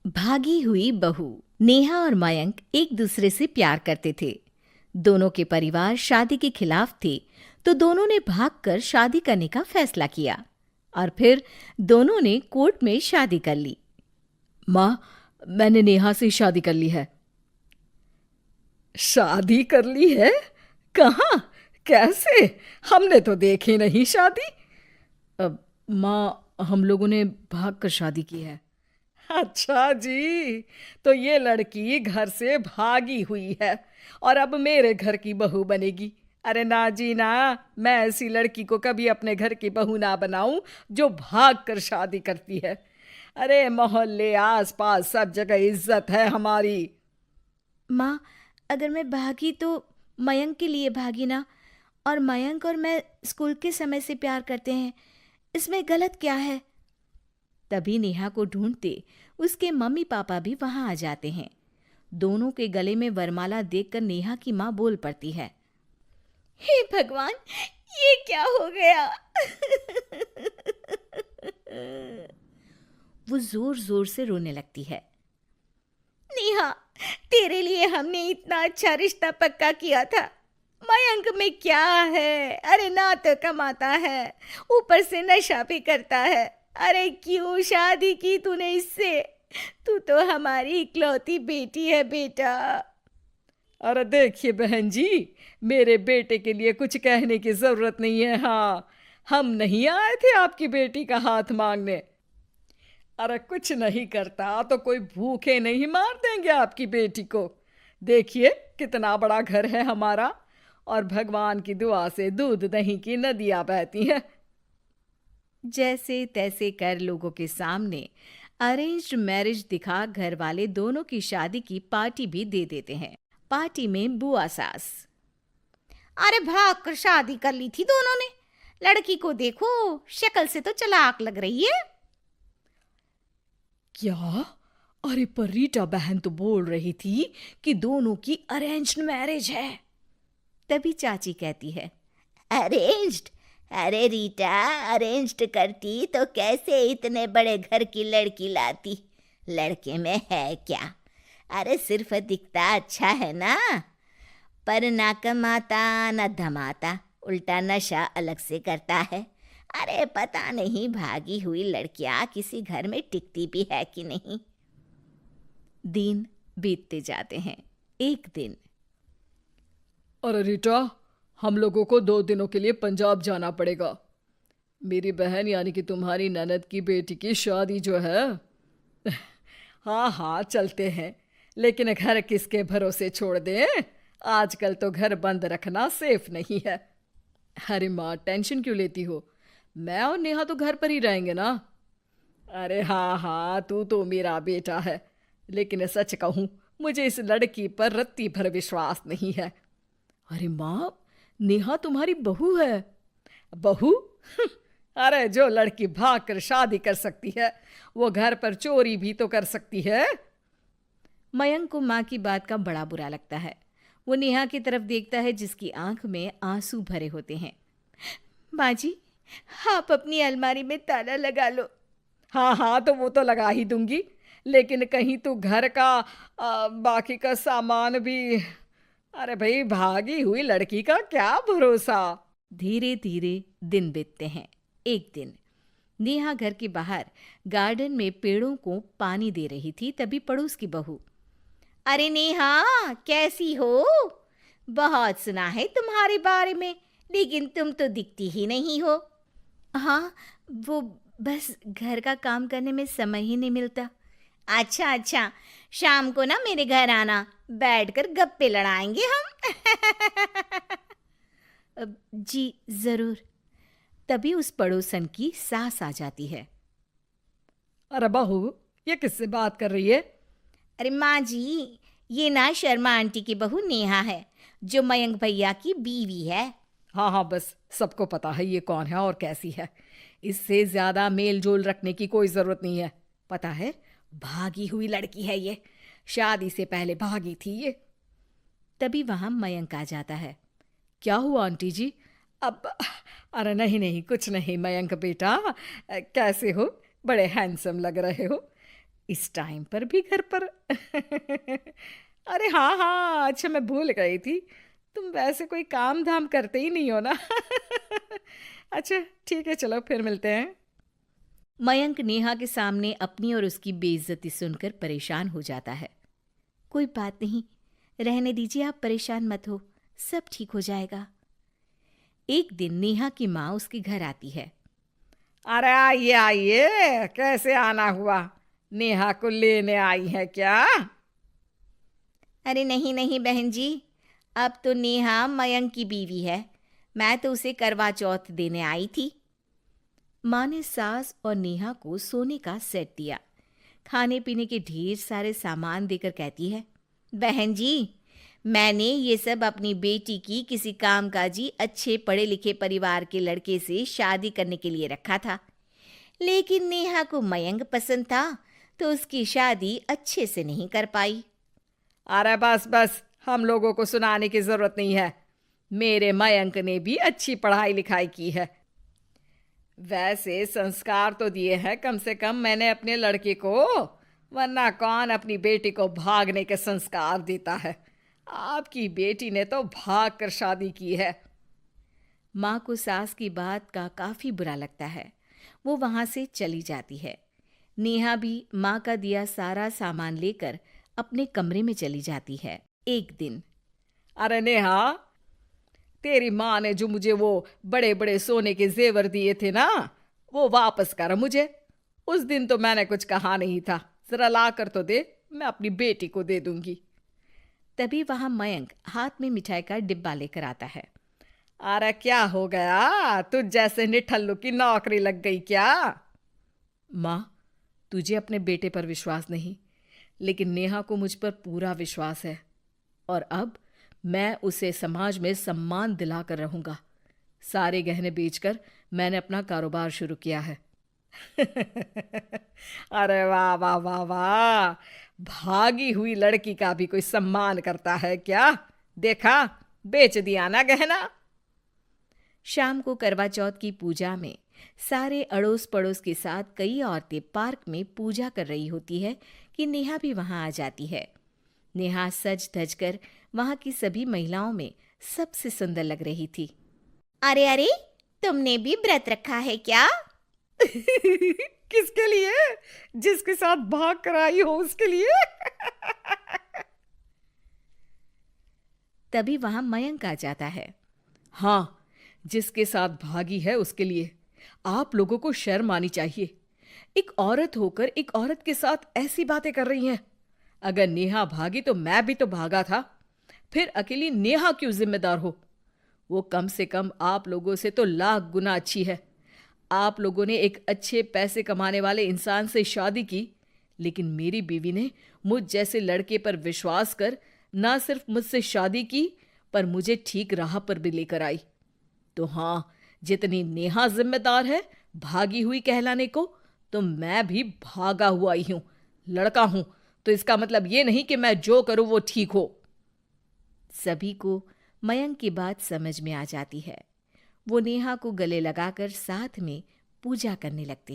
भागी हुई बहू। नेहा और मयंक एक दूसरे से प्यार करते थे। दोनों के परिवार शादी के खिलाफ थे, तो दोनों ने भागकर शादी करने का फैसला किया और फिर दोनों ने कोर्ट में शादी कर ली। माँ, मैंने नेहा से शादी कर ली है। शादी कर ली है? कहाँ? कैसे? हमने तो देखी नहीं शादी। माँ, हम लोगों ने भाग कर शादी की है। अच्छा जी, तो ये लड़की घर से भागी हुई है और अब मेरे घर की बहू बनेगी। अरे ना जी ना, मैं ऐसी लड़की को कभी अपने घर की बहू ना बनाऊं जो भाग कर शादी करती है। अरे मोहल्ले आस पास सब जगह इज्जत है हमारी। माँ, अगर मैं भागी तो मयंक के लिए भागी ना। और मयंक और मैं स्कूल के समय से प्यार करते हैं, इसमें गलत क्या है? तभी नेहा को ढूंढते उसके मम्मी पापा भी वहां आ जाते हैं। दोनों के गले में वरमाला देखकर नेहा की माँ बोल पड़ती है। हे भगवान, ये क्या हो गया? वो जोर जोर से रोने लगती है। नेहा, तेरे लिए हमने इतना अच्छा रिश्ता पक्का किया था। मयंक में क्या है? अरे ना तो कमाता है, ऊपर से नशा भी करता है। अरे क्यों शादी की तूने इससे? तू तो हमारी इकलौती बेटी है बेटा। अरे देखिए बहन जी, मेरे बेटे के लिए कुछ कहने की जरूरत नहीं है। हाँ, हम नहीं आए थे आपकी बेटी का हाथ मांगने। अरे कुछ नहीं करता तो कोई भूखे नहीं मार देंगे आपकी बेटी को। देखिए कितना बड़ा घर है हमारा, और भगवान की दुआ से दूध दही की नदियां बहती हैं। जैसे तैसे कर लोगों के सामने अरेंज्ड मैरिज दिखा घर वाले दोनों की शादी की पार्टी भी दे देते हैं। पार्टी में बुआ सास। अरे भाग कर शादी कर ली थी दोनों ने। लड़की को देखो, शक्ल से तो चालाक लग रही है। क्या? अरे पर रीटा बहन तो बोल रही थी कि दोनों की अरेंज्ड मैरिज है। तभी चाची कहती है, अरेंज्ड? अरे रीटा, अरेंज्ड करती तो कैसे इतने बड़े घर की लड़की लाती? लड़के में है क्या? अरे सिर्फ दिखता अच्छा है ना, पर ना कमाता ना धमाता, उल्टा नशा अलग से करता है। अरे पता नहीं भागी हुई लड़कियां किसी घर में टिकती भी है कि नहीं। दिन बीतते जाते हैं। एक दिन। अरे रीटा, हम लोगों को 2 दिनों के लिए पंजाब जाना पड़ेगा। मेरी बहन यानी कि तुम्हारी ननद की बेटी की शादी जो है। हाँ हाँ चलते हैं, लेकिन घर किसके भरोसे छोड़ दें? आजकल तो घर बंद रखना सेफ नहीं है। अरे माँ, टेंशन क्यों लेती हो? मैं और नेहा तो घर पर ही रहेंगे ना। अरे हाँ हाँ, तू तो मेरा बेटा है, लेकिन सच कहूँ मुझे इस लड़की पर रत्ती भर विश्वास नहीं है। अरे माँ, नेहा तुम्हारी बहू है। बहू? अरे जो लड़की भाग कर शादी कर सकती है, वो घर पर चोरी भी तो कर सकती है। मयंक को माँ की बात का बड़ा बुरा लगता है। वो नेहा की तरफ देखता है जिसकी आंख में आंसू भरे होते हैं। माँ जी, आप अपनी अलमारी में ताला लगा लो। हाँ हाँ, तो वो तो लगा ही दूंगी, लेकिन कहीं तू घर का बाकी का सामान भी। अरे भाई, भागी हुई लड़की का क्या भरोसा। धीरे धीरे दिन बीतते हैं। एक दिन नेहा घर के बाहर गार्डन में पेड़ों को पानी दे रही थी, तभी पड़ोस की बहू, अरे नेहा, कैसी हो? बहुत सुना है तुम्हारे बारे में, लेकिन तुम तो दिखती ही नहीं हो। हाँ, वो बस घर का काम करने में समय ही नहीं मिलता। अच्छा अच्छा, शाम को ना मेरे घर आना, बैठकर गप्पे लड़ाएंगे हम। जी जरूर। तभी उस पड़ोसन की सास आ जाती है। अरे बहू, ये किससे बात कर रही है? अरे माँ जी, ये ना शर्मा आंटी की बहू नेहा है, जो मयंक भैया की बीवी है। हाँ हाँ, बस सबको पता है ये कौन है और कैसी है। इससे ज्यादा मेल जोल रखने की कोई जरूरत नहीं है। पता है, भागी हुई लड़की है ये, शादी से पहले भागी थी ये। तभी वहां मयंक आ जाता है। क्या हुआ आंटी जी? अब अरे नहीं नहीं, कुछ नहीं मयंक बेटा, कैसे हो? बड़े हैंडसम लग रहे हो। इस टाइम पर भी घर पर? अरे हाँ हाँ, अच्छा मैं भूल गई थी, तुम वैसे कोई काम धाम करते ही नहीं हो ना। अच्छा ठीक है, चलो फिर मिलते हैं। मयंक नेहा के सामने अपनी और उसकी बेइज्जती सुनकर परेशान हो जाता है। कोई बात नहीं, रहने दीजिए, आप परेशान मत हो, सब ठीक हो जाएगा। एक दिन नेहा की माँ उसके घर आती है। अरे आइए आइए, कैसे आना हुआ? नेहा को लेने आई है क्या? अरे नहीं नहीं बहन जी, अब तो नेहा मयंक की बीवी है, मैं तो उसे करवा चौथ देने आई थी। माँ ने सास और नेहा को सोने का सेट दिया, खाने पीने के ढेर सारे सामान देकर कहती है, बहन जी, मैंने ये सब अपनी बेटी की किसी कामकाजी अच्छे पढ़े लिखे परिवार के लड़के से शादी करने के लिए रखा था, लेकिन नेहा को मयंक पसंद था तो उसकी शादी अच्छे से नहीं कर पाई। अरे बस बस, हम लोगों को सुनाने की जरूरत नहीं है। मेरे मयंक ने भी अच्छी पढ़ाई लिखाई की है। वैसे संस्कार तो दिए हैं कम से कम मैंने अपने लड़के को, वरना कौन अपनी बेटी को भागने के संस्कार देता है? आपकी बेटी ने तो भाग कर शादी की है। माँ को सास की बात का काफी बुरा लगता है, वो वहां से चली जाती है। नेहा भी माँ का दिया सारा सामान लेकर अपने कमरे में चली जाती है। एक दिन, अरे नेहा, तेरी माँ ने जो मुझे वो बड़े बड़े सोने के जेवर दिए थे ना, वो वापस कर मुझे। उस दिन तो मैंने कुछ कहा नहीं था, जरा ला कर तो दे, मैं अपनी बेटी को दे दूंगी। तभी वहां मयंक हाथ में मिठाई का डिब्बा लेकर आता है। अरे क्या हो गया, तुझ जैसे निठल्लू की नौकरी लग गई क्या? माँ, तुझे अपने बेटे पर विश्वास नहीं, लेकिन नेहा को मुझ पर पूरा विश्वास है, और अब मैं उसे समाज में सम्मान दिलाकर रहूंगा। सारे गहने बेचकर मैंने अपना कारोबार शुरू किया है। अरे वाह वाह वाह वाह, भागी हुई लड़की का भी कोई सम्मान करता है क्या? देखा, बेच दिया ना गहना। शाम को करवा चौथ की पूजा में सारे अड़ोस पड़ोस के साथ कई औरतें पार्क में पूजा कर रही होती है कि नेहा भी वहां आ जाती है। नेहा सज धज कर वहां की सभी महिलाओं में सबसे सुंदर लग रही थी। अरे अरे, तुमने भी व्रत रखा है क्या? किसके लिए? जिसके साथ भाग कर आई हो उसके लिए। तभी वहां मयंक आ जाता है। हाँ, जिसके साथ भागी है उसके लिए। आप लोगों को शर्म आनी चाहिए। एक औरत होकर एक औरत के साथ ऐसी बातें कर रही हैं। अगर नेहा भागी तो मैं भी तो भागा था, फिर अकेली नेहा क्यों जिम्मेदार हो? वो कम से कम आप लोगों से तो लाख गुना अच्छी है। आप लोगों ने एक अच्छे पैसे कमाने वाले इंसान से शादी की, लेकिन मेरी बीवी ने मुझ जैसे लड़के पर विश्वास कर ना सिर्फ मुझसे शादी की, पर मुझे ठीक राह पर भी लेकर आई। तो हाँ, जितनी नेहा जिम्मेदार है भागी हुई कहलाने को, तो मैं भी भागा हुआ ही हूं, लड़का हूं। तो इसका मतलब ये नहीं कि मैं जो करूं वो ठीक हो। सभी को मयंक की बात समझ में आ जाती है। वो नेहा को गले लगाकर साथ में पूजा करने लगते